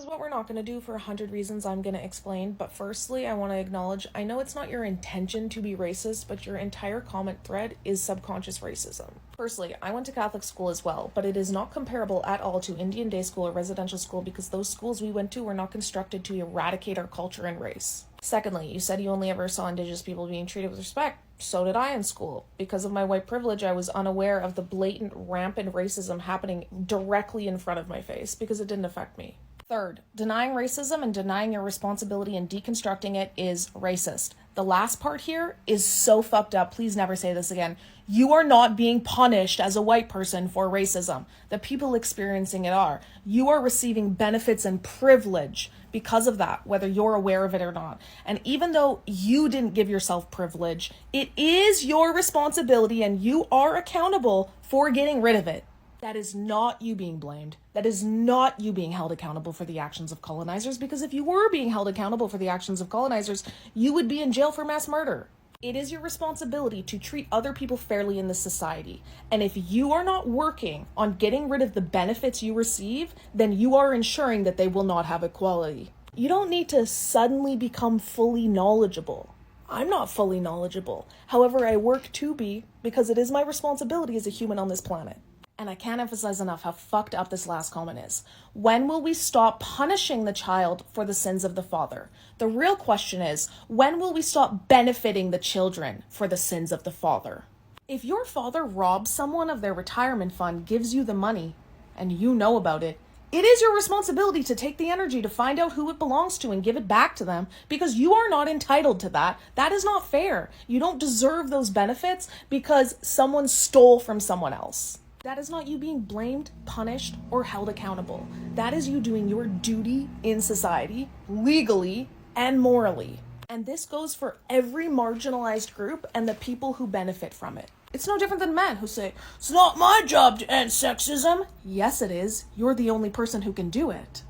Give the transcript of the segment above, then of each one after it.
what we're not going to do for 100 reasons I'm going to explain, but firstly, I want to acknowledge, I know it's not your intention to be racist, but your entire comment thread is subconscious racism. Firstly, I went to Catholic school as well, but it is not comparable at all to Indian day school or residential school because those schools we went to were not constructed to eradicate our culture and race. Secondly, you said you only ever saw Indigenous people being treated with respect. So did I in school. Because of my white privilege, I was unaware of the blatant, rampant racism happening directly in front of my face because it didn't affect me. Third, denying racism and denying your responsibility and deconstructing it is racist. The last part here is so fucked up. Please never say this again. You are not being punished as a white person for racism. The people experiencing it are. You are receiving benefits and privilege because of that, whether you're aware of it or not. And even though you didn't give yourself privilege, it is your responsibility and you are accountable for getting rid of it. That is not you being blamed. That is not you being held accountable for the actions of colonizers, because if you were being held accountable for the actions of colonizers, you would be in jail for mass murder. It is your responsibility to treat other people fairly in this society. And if you are not working on getting rid of the benefits you receive, then you are ensuring that they will not have equality. You don't need to suddenly become fully knowledgeable. I'm not fully knowledgeable. However, I work to be, because it is my responsibility as a human on this planet. And I can't emphasize enough how fucked up this last comment is. When will we stop punishing the child for the sins of the father? The real question is, when will we stop benefiting the children for the sins of the father? If your father robs someone of their retirement fund, gives you the money, and you know about it, it is your responsibility to take the energy to find out who it belongs to and give it back to them, because you are not entitled to that. That is not fair. You don't deserve those benefits because someone stole from someone else. That is not you being blamed, punished, or held accountable. That is you doing your duty in society, legally and morally. And this goes for every marginalized group and the people who benefit from it. It's no different than men who say, "It's not my job to end sexism." Yes, it is. You're the only person who can do it.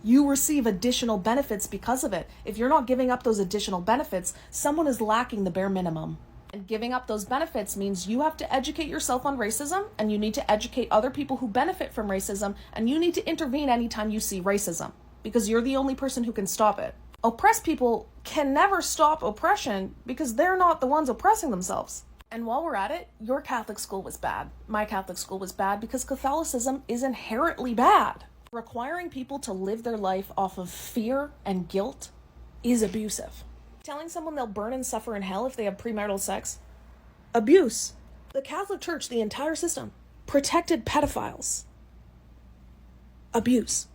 You receive additional benefits because of it. If you're not giving up those additional benefits, someone is lacking the bare minimum. And giving up those benefits means you have to educate yourself on racism, and you need to educate other people who benefit from racism, and you need to intervene anytime you see racism, because you're the only person who can stop it. Oppressed people can never stop oppression because they're not the ones oppressing themselves. And while we're at it, your Catholic school was bad. My Catholic school was bad because Catholicism is inherently bad. Requiring people to live their life off of fear and guilt is abusive. Telling someone they'll burn and suffer in hell if they have premarital sex? Abuse. The Catholic Church, the entire system, protected pedophiles. Abuse.